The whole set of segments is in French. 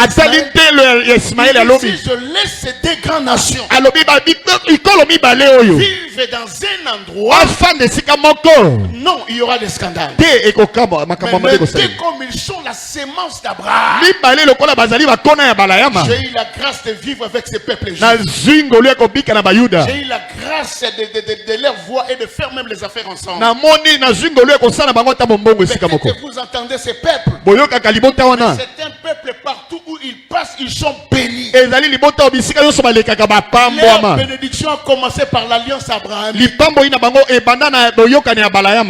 dit, je laisse ces deux grandes nations vivre dans un endroit. Non, il y aura des scandales. Mais comme ils sont la sémence d'Abraham, j'ai eu la grâce de vivre avec ces peuples juifs. J'ai eu la grâce de leur voir et de faire même les affaires ensemble. Peut-être que vous entendez ces peuples. C'est un peuple partout où ils passent, ils sont bénis. Leur bénédiction a commencé par l'alliance abrahamique.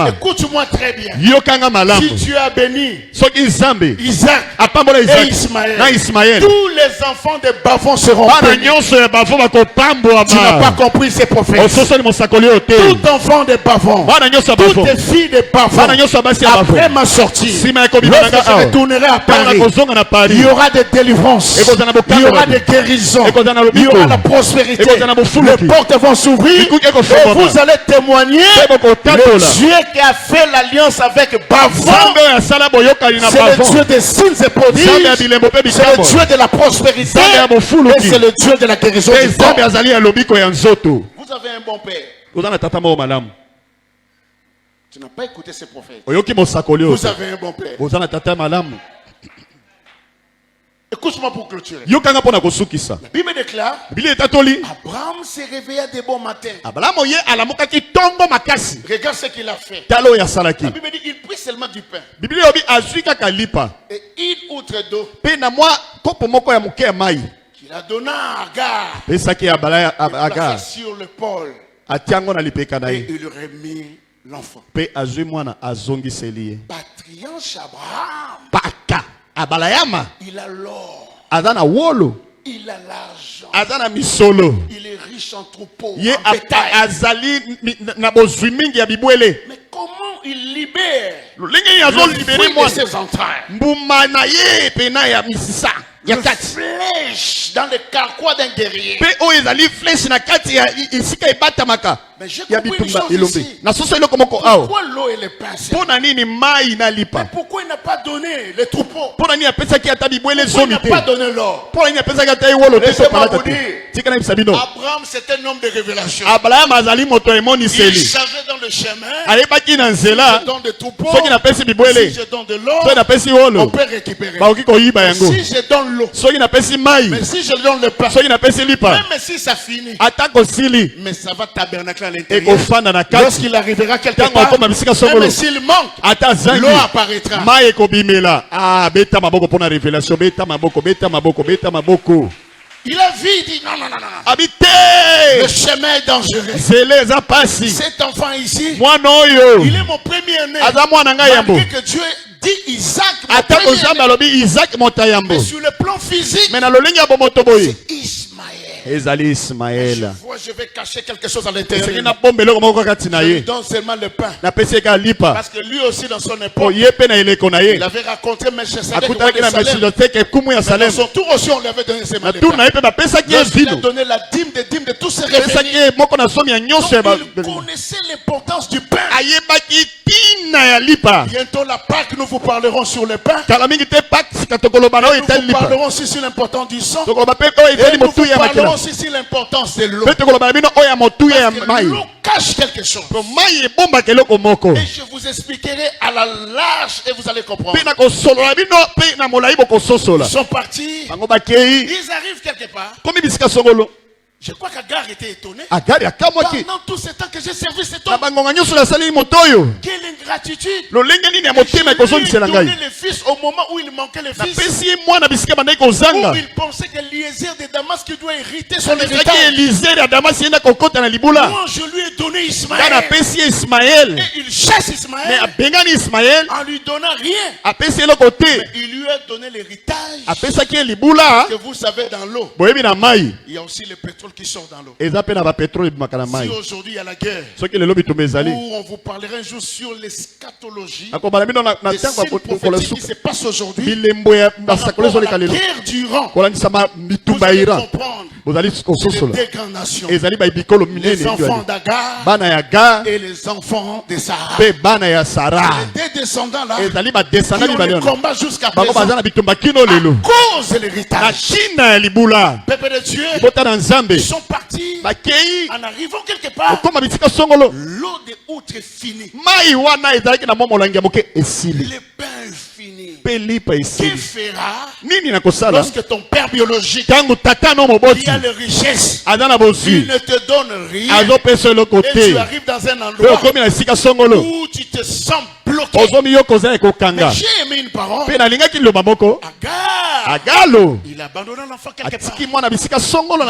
Écoute-moi très bien. Si tu as béni Isaac et Ismaël, tous les enfants de Bavon seront bénis. Tu n'as pas compris ces prophètes. Tout enfant de Bavon, toutes les filles de Bavon, après ma sortie, lorsque je retournerai à Paris, il y aura des délivrances, il y aura des guérisons, il y aura la prospérité. Les portes vont s'ouvrir et vous allez témoigner. Le Dieu qui a fait l'alliance avec Bavon, c'est le Dieu des signes et prodiges, c'est le Dieu de la prospérité et c'est le Dieu de la guérison. Vous avez un bon père. Tu n'as pas écouté ces prophètes. Vous avez un bon père. Écoute-moi pour clôturer. La Bible déclare, Abraham s'est réveillé de bon matin. Regarde ce qu'il a fait. La Bible dit qu'il prit seulement du pain et une outre d'eau qu'il a donné à Agar sur l'épaule et il remit l'enfant. Patriarche Abraham, il a l'or, il a l'argent, il est riche en troupeaux, en bétail. Mais comment il libère le fruit de ses entrailles, le flèche dans le carquois d'un guerrier? Mais j'ai compris une chose ici. Pourquoi l'eau et le pain? Mais pourquoi il n'a pas donné les troupeaux? Pourquoi il n'a pas donné l'or? Laissez-moi vous dire, Abraham c'est un homme de révélation. Il savait dans le chemin, si je donne des troupeaux, si je donne de l'or, on peut récupérer. Si je donne l'eau, mais si je donne le pain, même si ça finit, mais ça va tabernacler à l'intérieur. Lorsqu'il arrivera quelque part, même s'il manque, l'eau apparaîtra. Il a vu, il dit non. Le chemin est dangereux. Cet enfant ici, il est mon premier-né. Malgré que Dieu dit Isaac, mon premier-né. Mais sur le plan physique, c'est Ismaël. Je vais cacher quelque chose à l'intérieur. Je lui donne seulement le pain. Parce que lui aussi dans son époque, il avait raconté Melchisedec de Salem. Dans son tour aussi on lui avait donné seulement le pain. Lorsqu'il a donné la dîme des dîmes de tous ses revenus, il connaissait l'importance du pain. Bientôt la Pâque, nous vous parlerons sur le pain. Nous vous parlerons aussi sur l'importance du sang. Et nous vous parlerons aussi sur l'importance de l'eau. Parce que l'eau cache quelque chose. Et je vous expliquerai à la large et vous allez comprendre. Ils sont partis. Ils arrivent quelque part. Je crois qu'Agar était étonné. Pendant tout ce temps que j'ai servi cet homme, quelle ingratitude. Je lui ai donné le fils au moment où il manquait le fils. Où il pensait que Eliezer de Damas qui doit hériter son héritage. Moi je lui ai donné Ismaël. Et il chasse Ismaël en lui donnant rien. Mais il lui a donné l'héritage. Que vous savez dans l'eau, il y a aussi le pétrole qui sort dans l'eau. Si aujourd'hui il y a la guerre, où on vous parlera un jour sur l'eschatologie, des signes prophétiques qui se passent aujourd'hui, par rapport à la guerre du rang, vous allez comprendre les deux grandes nations, les enfants d'Agar et les enfants de Sarah. Les deux descendants là, qui ont le combat jusqu'à présent, à cause de l'héritage. Peuple de Dieu, ils sont partis en arrivant quelque part. L'eau de outre est finie. Le pain est fini. Que fera lorsque ton père biologique qui a les richesses, il ne te donne rien, et tu arrives dans un endroit où tu te sens bloqué? Mais j'ai aimé une parole. Agar, il a abandonné l'enfant quelque part. Il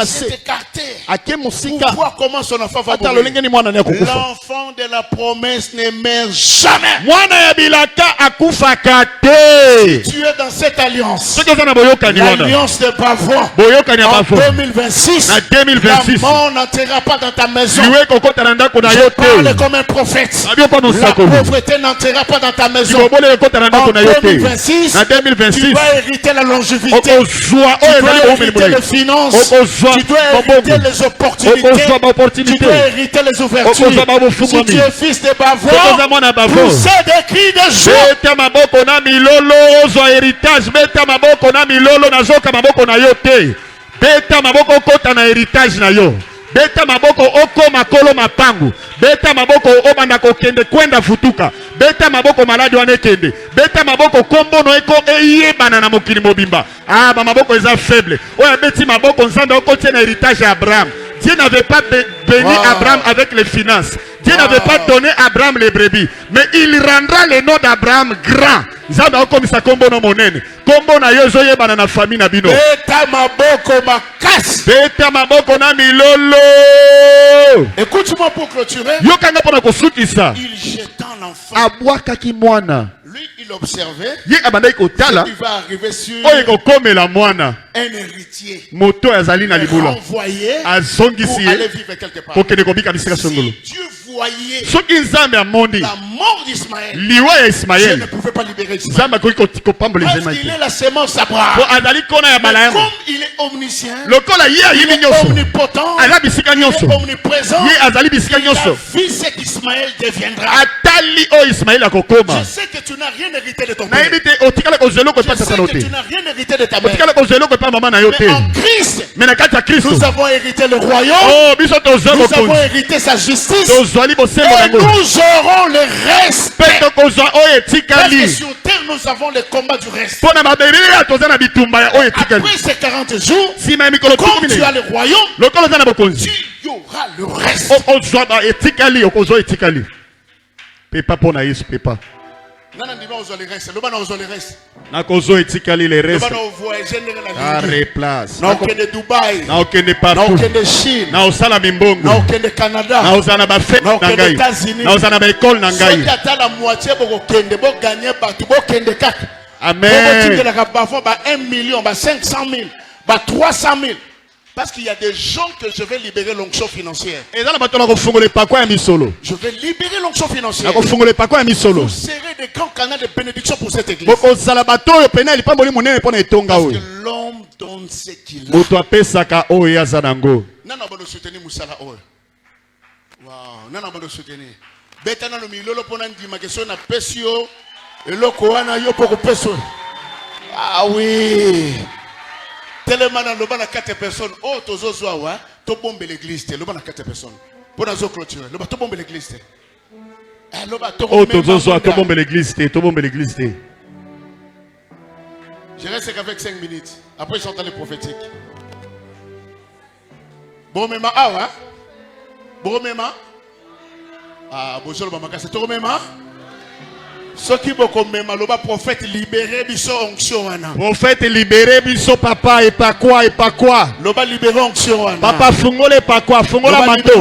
s'est écarté pour voir comment son enfant va mourir. L'enfant de la promesse ne meurt jamais. Si tu es dans cette alliance, l'alliance de Bavon, en 2026, la mort n'entrera pas dans ta maison. Je parle comme un prophète. La pauvreté n'entrera pas dans ta maison. En 2026, tu dois hériter la longévité. Tu dois hériter les finances. Tu dois hériter les opportunités. Tu dois hériter les ouvertures. Si tu es fils de Bavon, poussez des cris de joie. Beta maboko oko makolo mapangu. Beta maboko obanda kokende kwenda futuka. Beta maboko maladi wane kende. Beta maboko kombo no eko eyebana na mokili mobimba. Ah, ba maboko eza faible. Oya beti maboko nzambe oko tiena héritage à Abraham. Dieu n'avait pas béni Abraham avec les finances. Dieu n'avait pas donné à Abraham les brebis. Mais il rendra le nom d'Abraham grand. Nzambe okomisa kombo no monene. Kombo na yozo yebana na famille na bino. Beta maboko makasi. Beta maboko na milolo. Écoute-moi pour clôturer. Yokanga pona kosukisa. Il jetant l'enfant. Abwakaki mwana. Lui, il observait. Il va arriver sur un héritier. Moto azali na libula. Envoyé pour aller vivre quelque part. Si Dieu voyait la mort d'Ismaël, Dieu ne pouvait pas libérer Ismaël. Parce qu'il est la sémence d'Abraham. Mais comme il est omniscient, il est omnipotent, il est omniprésent, il a vu ce qu'Ismaël deviendra. Je sais que tu n'as rien hérité de ton père. Je sais que tu n'as rien hérité de ta mère. Mais en Christ, nous avons hérité le royaume, nous avons hérité sa justice, et nous aurons le reste. Parce que sur terre, nous avons le combat du reste. Après ces 40 jours, comme tu as le royaume, tu y auras le reste. Nakozo etikali le reste. Na replace. Na okende Dubai. Na okende partout. Na okende Chine. Na osala mimbongo. Na okende Canada. Na osana ba fête na ngai. Na osana ba école na ngai. Soki ata la moitié boko kende bo gagner batu bo kende kaka. Amen. Bo tikela ka bafo ba 1 million, ba 500 000, ba 300 000. Parce qu'il y a des gens que je vais libérer l'onction financière. Je vais libérer l'onction financière. Vous serez des grands canaux de bénédiction pour cette église. Parce que l'homme donne ce qu'il a. Nana va soutenir Moussala Oe. Wow, nana va soutenir. Betana no milolo pona ndima keso na pesio eloko wana yo poko peso. Ah oui. Tellement dans le bas de 4 personnes. Oh, tozo zoawa, to bombe l'église. Le bas de 4 personnes. Pour nous clôturer. Le bas to bombe l'église. Oh, tozo zoawa, to bombe l'église. To bombe l'église. Je reste qu'avec 5 minutes. Après, j'entends les prophétiques. Bon, mema, ah, ouais. Bon, mema. Ah, bonjour, maman, c'est toi, mema. Ce qui me le prophète libéré biso onction wana. Prophète libéré biso papa et pas quoi. Le bas libéré onction wana. Papa fungole pas quoi, fungola manteau.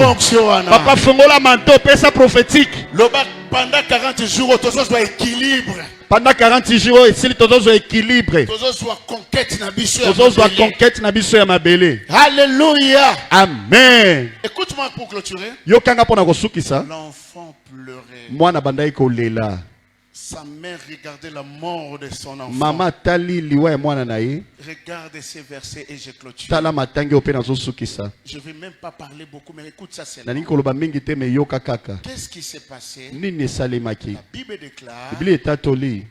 Papa fungola manteau, pesa prophétique. Le bas pendant 40 jours autour soit équilibre. pendant 40 jours esili tozozwa équilibre tozozwa conquête na biso ya mabele. Alléluia. Amen. Écoute-moi pour clôturer. Yokanga pona kosukisa. L'enfant pleurait. Mwana bandai kolela. Sa mère regardait la mort de son enfant. Mama tali liwa ya mwana na ye. Regarde ces versets et je clôture. Tala matangi opena zosukisa. Je vais même pas parler beaucoup mais écoute ça c'est. Nani koloba mingi te me yoka kaka. Qu'est-ce qui s'est passé? Nini salemaki. La Bible déclare. Bible etatoli.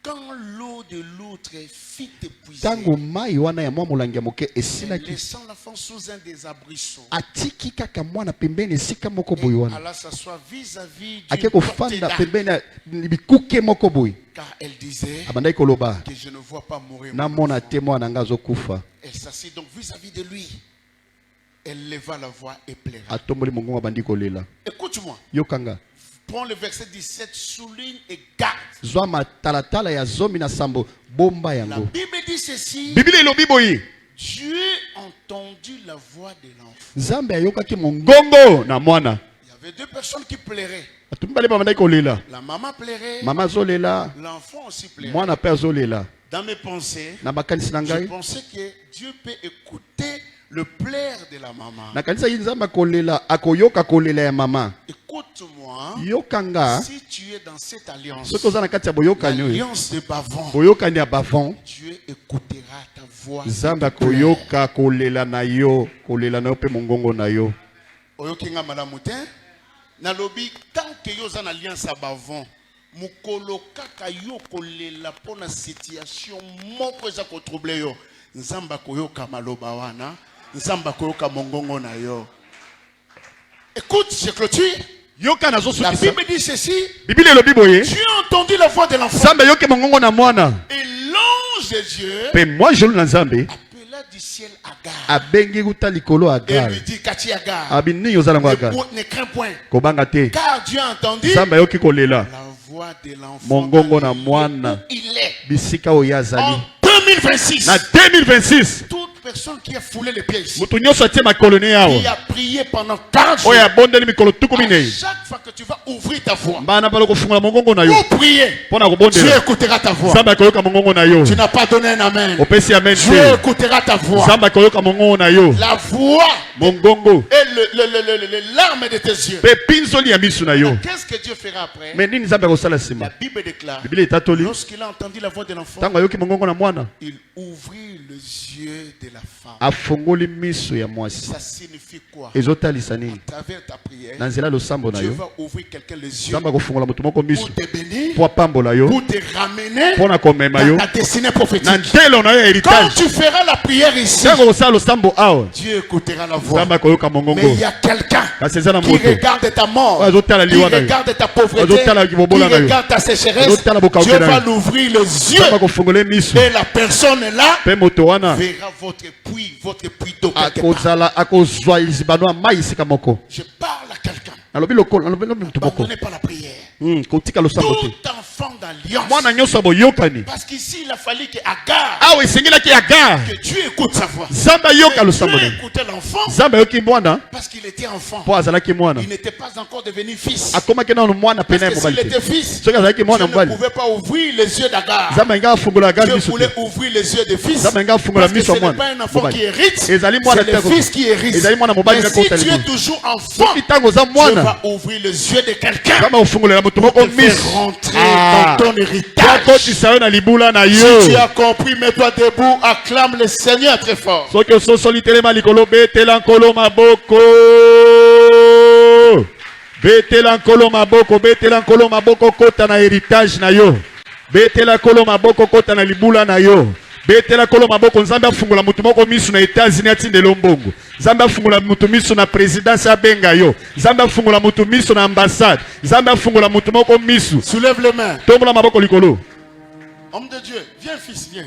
Quand l'eau de l'autre fit épuiser, tango mai wana ya mwa molangi moke esilaki, laissant l'enfant sous un des arbrisseaux, atiki kaka mwana pembeni esika moko boye wana, alla s'asseoir vis-à-vis du ake kofanda pembeni bikuke moko boye, car elle disait abandai koloba que je ne vois pas mourir na mona te mwana nga azokufa. Elle s'assit donc vis-à-vis de lui. Elle leva la voix et pleura. Atomboli mongongo abandi kolela. Écoute-moi. Yokanga. Prends le verset 17, souligne et garde. Zwa talatala ya zomi na sambo bomba yango. La Bible dit ceci. Bible elobi boye. Dieu entendit la voix de l'enfant. Nzambe ayokaki mongongo na mwana. Il y avait deux personnes qui pleuraient. La maman pleurait. Mama zolela. L'enfant aussi pleurait. Mwana pe zolela. Dans mes pensées, na makanisi na ngai, je pensais que Dieu peut écouter le pleur de la maman. Na kanisa nzamba kolela akoyoka kolela ya mama. Écoute-moi. Yokanga. Si tu es dans cette alliance, l'alliance de Bavon, boyokani ya Bavon, Dieu écoutera ta voix. Zamba koyoka kolela na yo pe mongongo na yo. Oyokinga malamute. Nalobi tant que yo za alliance à Bavon, mukolo kaka yo kolela pona situation moko eza ko troubler yo. Nzamba koyoka maloba wana, nzamba koyoka mongongo na yo. Écoute, je clôture. La Bible dit ceci. Dieu a entendu la voix de l'enfant. Et l'ange de Dieu appela du ciel Agar. Elle lui dit, Kati Agar, ne crains point. Car Dieu a entendu la voix de l'enfant. Il est en 2026. Toute personne qui a foulé les pieds ici, qui a prié pendant 40 jours, à chaque fois que tu vas ouvrir ta voix pour prier, Dieu écoutera ta voix. Tu n'as pas donné un amen. Dieu écoutera ta voix. La voix et les larmes de tes yeux. Qu'est-ce que Dieu fera après? La Bible déclare, lorsqu'il a entendu la voix de l'enfant, il ouvrit les yeux de la femme. Ça signifie quoi? À travers ta prière, Dieu va ouvrir quelqu'un les yeux pour te bénir, pour te ramener dans ta destinée prophétique. Quand tu feras la prière ici, Dieu écoutera la voix. Mais il y a quelqu'un qui regarde ta mort, qui regarde ta pauvreté, qui regarde ta sécheresse. Dieu va l'ouvrir les yeux et la personne là verra votre puits d'eau quelque part. Je parle à quelqu'un. Pardonnez pas la prière. Tout enfant d'alliance. Parce qu'ici il a fallu que Agar, que Dieu écoute sa voix. Dieu écoutait l'enfant parce qu'il était enfant. Il n'était pas encore devenu fils. Parce que s'il était fils, Dieu ne pouvait pas ouvrir les yeux d'Agar. Dieu voulait ouvrir les yeux des fils. Parce que ce n'est pas un enfant qui hérite, c'est le fils qui hérite. Mais si tu es toujours enfant, Dieu va ouvrir les yeux de quelqu'un pour te faire rentrer dans ton héritage. Si tu as compris, mets-toi debout, acclame le Seigneur très fort. Betela nkolo maboko kota na héritage na yo. Betela nkolo maboko kota na libula na yo. Betela kolo maboko nzambe afungula mutu moko misu na États-Unis atindelo mbongo. Nzambe afungula mutu misu na présidence abenga yo. Nzambe afungula mutu misu na ambassade. Nzambe afungula mutu moko misu. Soulève les mains. Tombola maboko likolo. Homme de Dieu, viens fils, viens.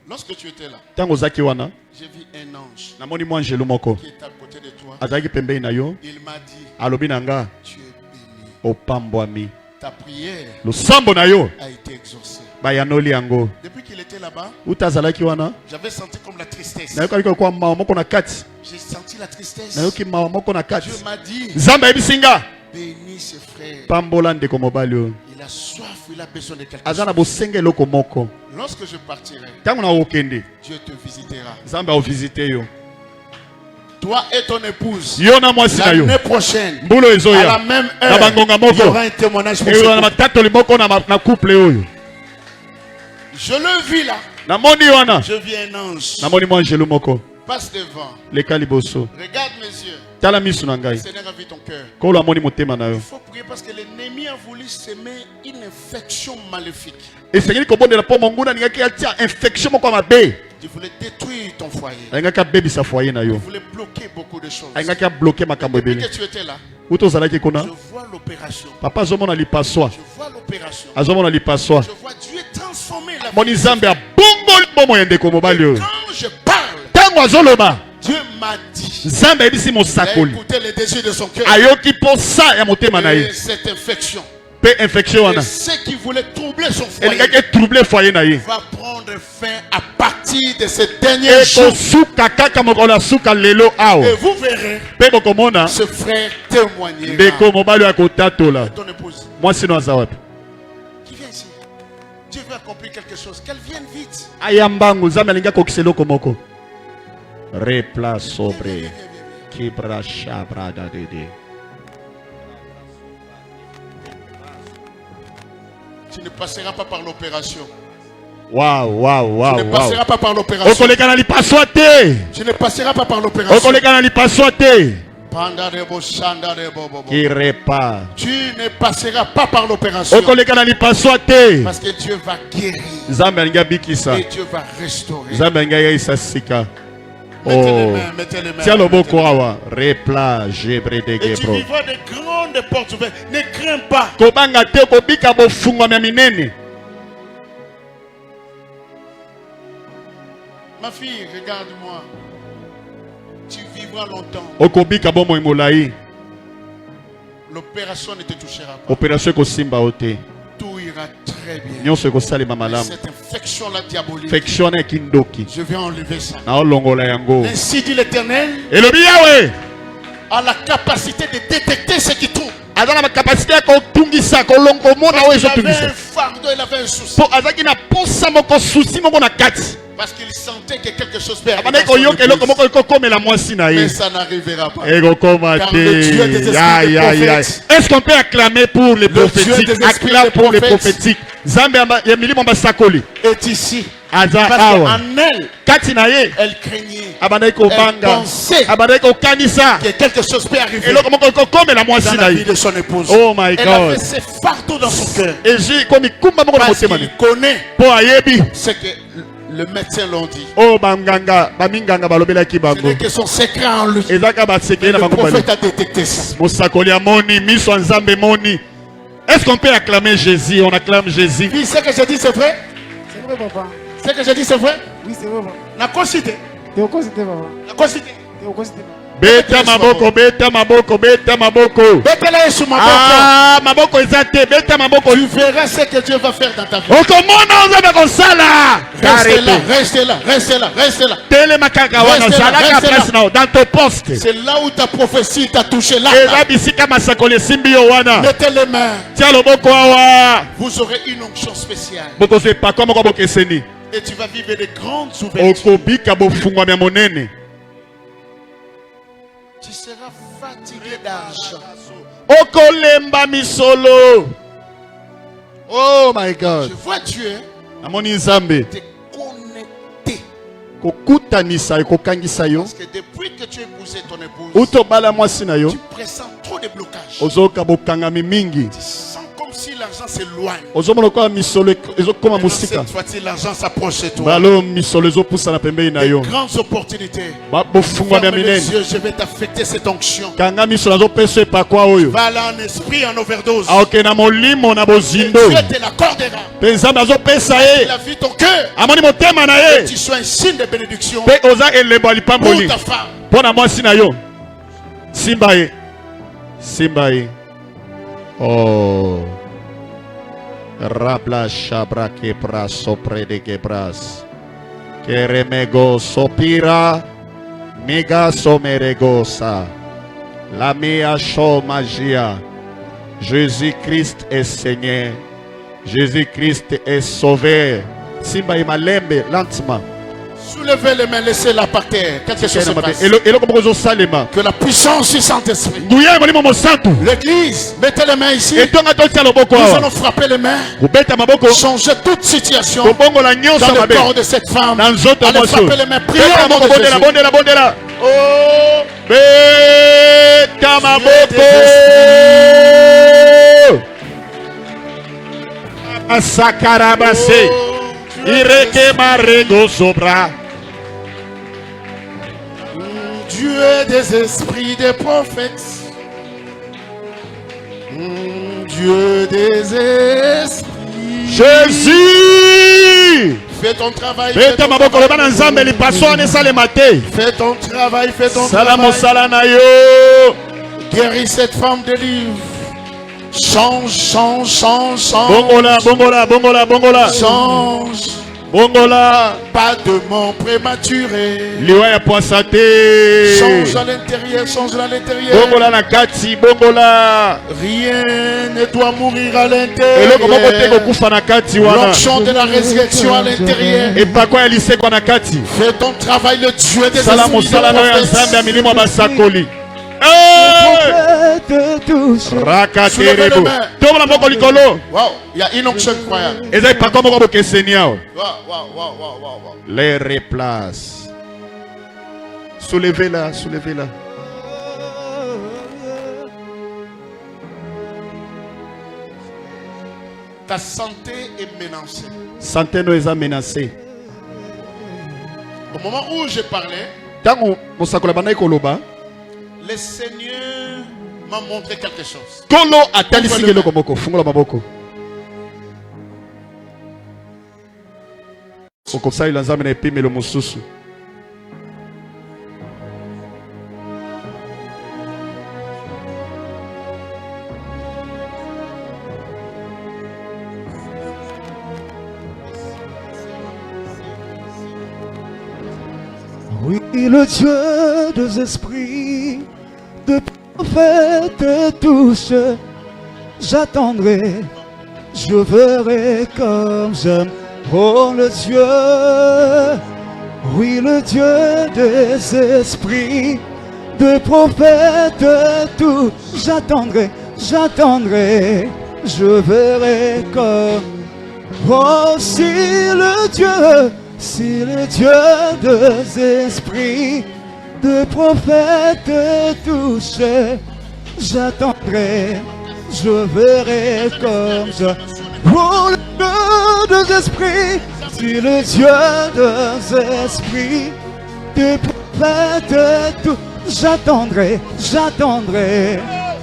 Lorsque tu étais là, tango zaki wana, j'ai vu un ange. Namoni mwa angelo moko. Qui est à côté de toi. Azaki pembeni na yo. Il m'a dit, alobi nanga, tu es béni. Opambwami. Ta prière le sambo na yo a été exaucée. Bayanoli yango. Depuis qu'il était là-bas, j'avais senti comme la tristesse. J'ai senti la tristesse. Dieu m'a dit, bénis ce frère. a soif, il a besoin de quelque chose. Lorsque je partirai, Dieu te visitera. Toi et ton épouse, l'année prochaine, à la même heure, il y aura un témoignage pour ce couple. Je le vis là. Je vis un ange. Passe devant. Regarde mes yeux. Le Seigneur a vu ton cœur. Il faut prier parce que l'ennemi a voulu semer une infection maléfique. Il voulait détruire ton foyer. Il voulait bloquer beaucoup de choses. Depuis que tu étais là, je vois l'opération. Je vois l'opération. Je vois Dieu transformer la vie. Et quand je parle, Dieu m'a dit, il a écouté les désirs de son cœur. Et cette infection, et ce qui voulait troubler son foyer, va prendre fin à partir de ce dernier jour. Et vous verrez ce frère témoigner. Ton épouse qui vient ici, Dieu veut accomplir quelque chose, qu'elle vienne vite. Repla sobre Kibra Shabra Dede. Tu ne passeras pas par l'opération. Wow. Tu ne passeras pas par l'opération. Tu ne passeras pas par l'opération. Tu ne passeras pas par l'opération. Parce que Dieu va guérir. Et Dieu va restaurer. Mettez les mains. Tiens le beau quoi. Et tu vivras de grandes portes ouvertes. Ne crains pas. Ma fille, regarde-moi. Tu vivras longtemps. L'opération ne te touchera pas. Tout ira très bien. Cette infection-là diabolique, je vais enlever ça. Ainsi dit l'Éternel, a la capacité de détecter ce qui trouve. Il avait un fardeau, il avait un souci. Parce qu'il sentait que quelque chose peut arriver. Mais ça n'arrivera pas. Car le Dieu des esprits des prophètes, est-ce qu'on peut acclamer pour les prophétiques? Acclame pour les prophétiques. Est ici. Parce qu'en elle, elle craignait. Elle pensait que quelque chose peut arriver dans la vie de son épouse. Oh my God. Elle avait ce fardeau dans son cœur. Parce qu'il connaît ce que le médecin l'ont dit. Ce n'est que son secret en lui. Le prophète a détecté ça. Est-ce qu'on peut acclamer Jésus? On acclame Jésus. Oui, ce que je dis, c'est vrai? C'est vrai, papa. Ce que je dis, c'est vrai? Oui, c'est vrai, papa. La concité. T'es concité, papa. La concité. T'es concité, papa. Beta maboko. Beta là sur ma boko. Ah, maboko ezate. Beta maboko. Tu verras ce que Dieu va faire dans ta vie. Reste là. Dans ton poste. C'est là où ta prophétie t'a touché là. Mettez les mains. Vous aurez une onction spéciale. Et tu vas vivre de grandes ouvertures. Tu seras fatigué d'argent. Okolemba misolo. Oh my God. Je vois Dieu te connecter. Parce que depuis que tu as épousé ton épouse, tu pressens trop de blocages. Tu sens comme si l'argent s'éloigne. Cette fois-ci, l'argent s'approche de toi. De grandes opportunités. Ferme les yeux, je vais t'affecter cette onction. Va là en esprit, en overdose. Et Dieu te l'accordera. Il a vu ton cœur. Et tu sois un signe de bénédiction pour ta femme. Simbae. Oh. Rabla shabra kebra sopre de gebras. Keremego sopira. Mega someregosa. La mea show magia. Jésus-Christ est Seigneur. Jésus-Christ est Sauveur. Simba imalembe lentement. Soulevez les mains, laissez-la par terre. Quelque chose se passe. Que la puissance du Saint-Esprit. L'église, mettez les mains ici. Nous allons frapper les mains. Changer toute situation. Dans le corps de cette femme. Allez frapper les mains. Priez au nom de Jésus. Oh, Asakarabase. Ireke marego sobra. Dieu des esprits des prophètes. Dieu des esprits. Jésus. Fais ton travail. Fais ton travail. Fais ton travail. Fais ton travail. Guéris cette femme de livre. Change. Bongola. Change. Bongola. Pas de mort prématuré. Change à l'intérieur, Bongola na kati, bongola. Rien ne doit mourir à l'intérieur. L'onction de la résurrection à l'intérieur. Fais ton travail, le Dieu des esprits. Wow, il y a une onction incroyable. Les replace. Soulevez-la. Ta santé est menacée. Santé nous est menacée. Au moment où je parlais, le Seigneur m'a montré quelque chose. Oui, le Dieu des esprits, de prophètes tous, j'attendrai, je verrai comme j'aime. Oh le Dieu, oui le Dieu des esprits, de prophètes tous, j'attendrai, je verrai comme. Oh si le Dieu des esprits, de prophètes touchés, j'attendrai, je verrai comme ça. Oh le Dieu des esprits, si le Dieu des esprits, des prophètes touchés, j'attendrai,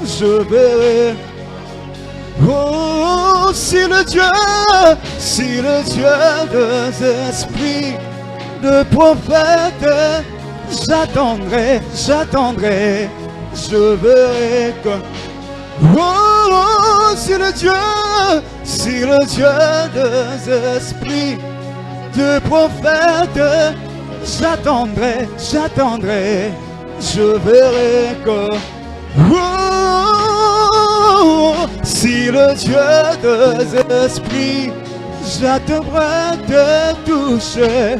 je verrai. Oh, si le Dieu des esprits, de prophètes, j'attendrai, je verrai comme. Oh, si le Dieu des esprits, de prophètes, j'attendrai, je verrai comme. Oh, si le Dieu des esprits, j'attendrai te toucher,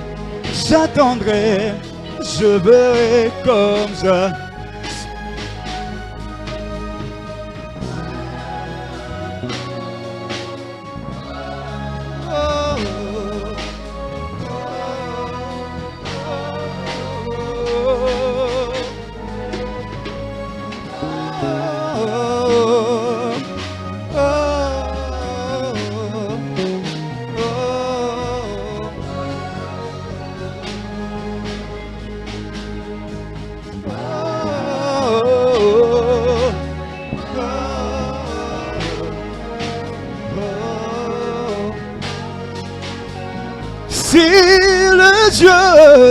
j'attendrai, je verrai comme ça.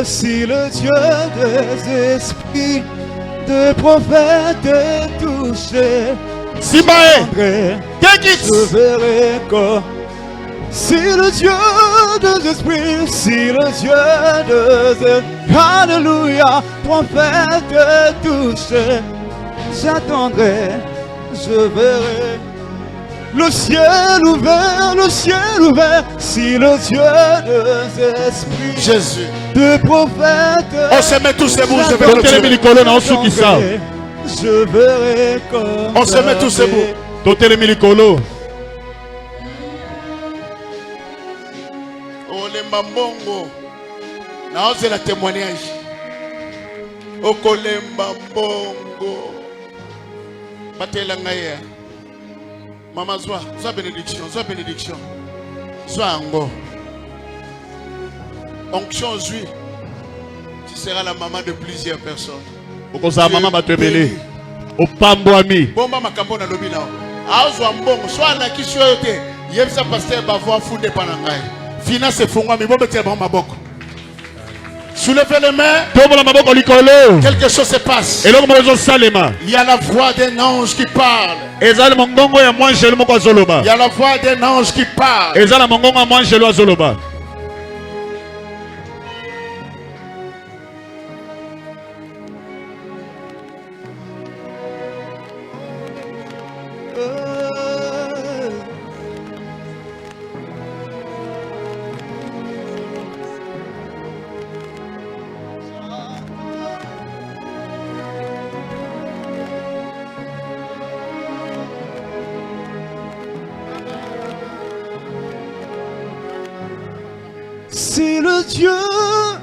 Si le Dieu des esprits, de prophètes touchés, je verrai comme. Si le Dieu des esprits, si le Dieu des esprits, alléluia, prophètes touchés, j'attendrai, je verrai. le ciel ouvert, si le Dieu des esprits, Jésus, de prophètes, on se met tous ces bouts, je verrai comme on se met tous ces bouts. Oh les mambongo, non c'est la témoignage. Oh les mambongo, batela ngaya. Maman sois bénédiction, sois ango. Onction zui, tu seras la maman de plusieurs personnes. Okoza maman ba te belé. Opambo ami. Bomba makambo na lobi na. Azwa mbongo, soit na kisho yote. Yebisa pasteur ba voir fou de panangai. Finance fungwa mi bombe te ba maboko. Soulevez les mains. Quelque chose se passe. Il y a la voix d'un ange qui parle. Il y a la voix d'un ange qui parle.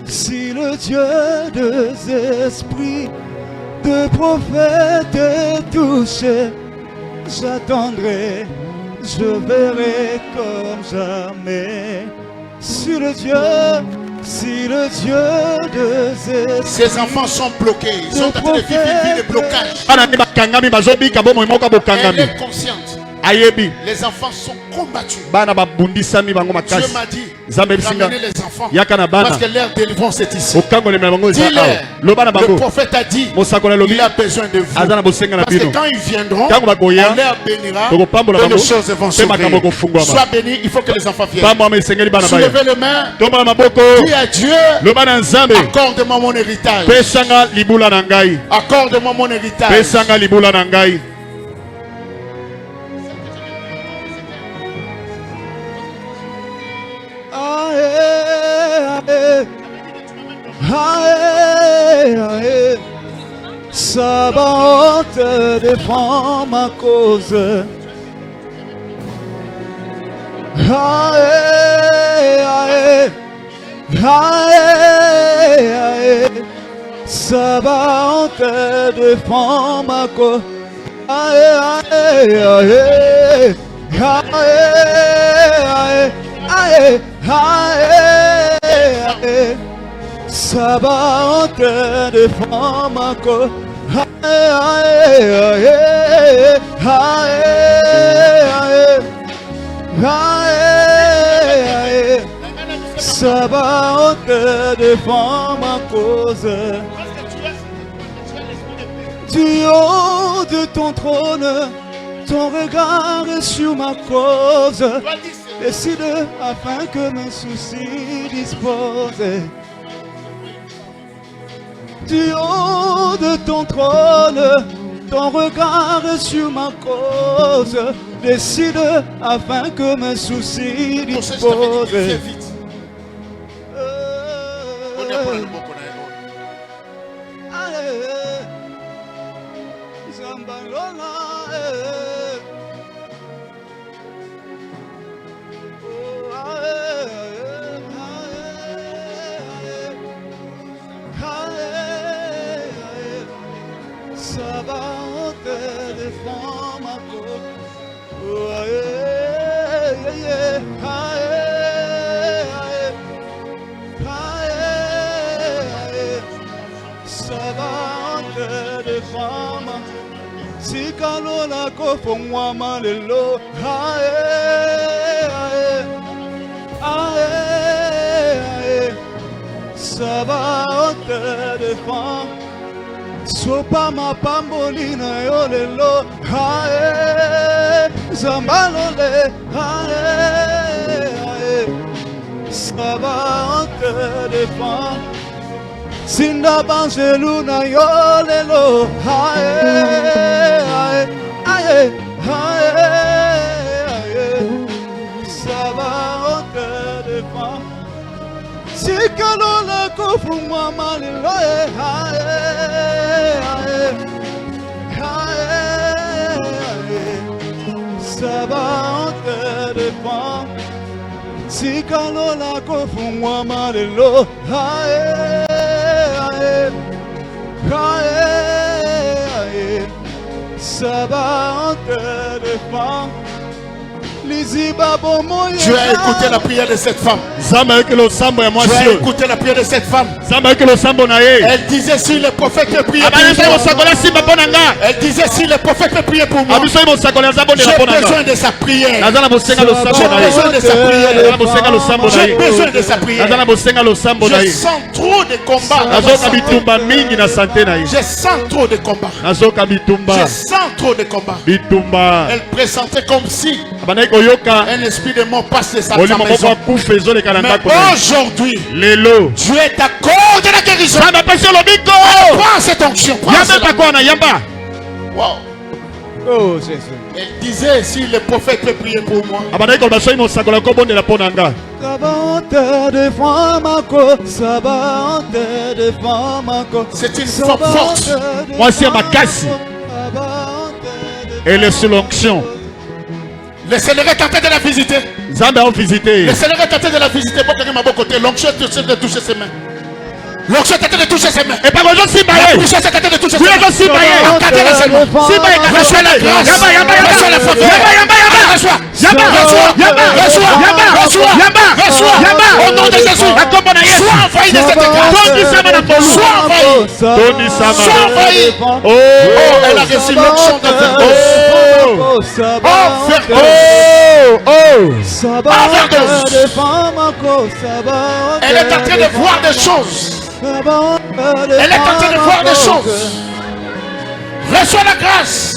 Si le Dieu des esprits, de prophètes est touché, j'attendrai, je verrai comme jamais. Si le Dieu des esprits, ces enfants sont bloqués, ils sont en train de vivre une vie de blocage. Elle est consciente. Les enfants sont combattus. Dieu m'a dit, ramenez les enfants parce que leur délivrance est ici. Dis-leur, le prophète a dit, il a besoin de vous. Parce que quand ils viendront, on leur bénira et les choses vont s'ouvrir. Sois béni, il faut que les enfants viennent. Soulevez les mains, dis à Dieu, accorde-moi mon héritage. Accorde-moi mon héritage. Sabaoth défend ma cause. Sabaoth défend ma cause. Sabaoth défend ma cause. Sabaoth défend ma cause. Du haut de ton trône, ton regard est sur ma cause. Décide afin que mes soucis disposent. Du haut de ton trône, ton regard est sur ma cause. Décide afin que mes soucis disposent. Sabaoth défend ma cause. Sabaoth défend ma cause. Sikalola kofongwa malelo. Sabaoth défend. Sopa mapambolina yolelo. Zambalole. Sabaoth défend. Sinda banzeluna yolelo. Sikalola kofumwa malilo ça va on te défend. Sikalola kofumwa malilo ça va on te défend. Tu as écouté la prière de cette femme. Tu as écouté la prière de cette femme. Elle disait si le prophète peut prier pour moi. Elle disait si le prophète peut prier pour moi. J'ai besoin de sa prière. J'ai besoin de sa prière. J'ai besoin de sa prière. Je sens trop de combats. Je sens trop de combats. Je sens trop de combats. Elle pressentait comme si un esprit de mort passe de sa maison. Mais aujourd'hui, Dieu t'accorde la guérison. Prends cette onction. Wow. Oh Jésus. Elle disait si le prophète peut prier pour moi. C'est une femme forte. Moi c'est ma casse. Elle est sous l'onction. Le Seigneur est tenté de la visiter. Le Seigneur est tenté de la visiter. L'onction est tenté de toucher ses mains. L'onction est tenté de toucher ses mains. Et par exemple, si l'onction est tenté de toucher ses mains. Reçois la grâce. Reçois la faveur. Reçois. Au nom de Jésus. Sois envahi de cette grâce. Sois envahi. Oh, elle a reçu l'onction de elle est en train de voir des choses. Elle est en train de voir des choses. Reçois la grâce.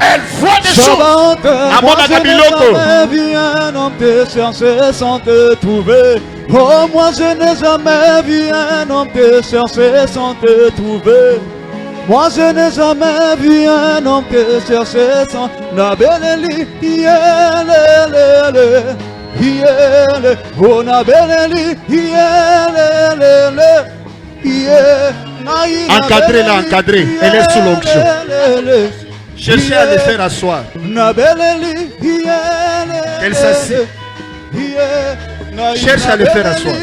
Elle voit des choses. Un homme te chercher sans te trouver. Oh, moi je n'ai jamais vu un homme te chercher sans te trouver. Moi je n'ai jamais vu un homme te chercher sans Nabeleli, oh Nabeleli, encadrez là, encadrez. Elle est sous l'onction. Cherchez à les faire asseoir. Qu'elle s'assied. Cherche à les faire asseoir.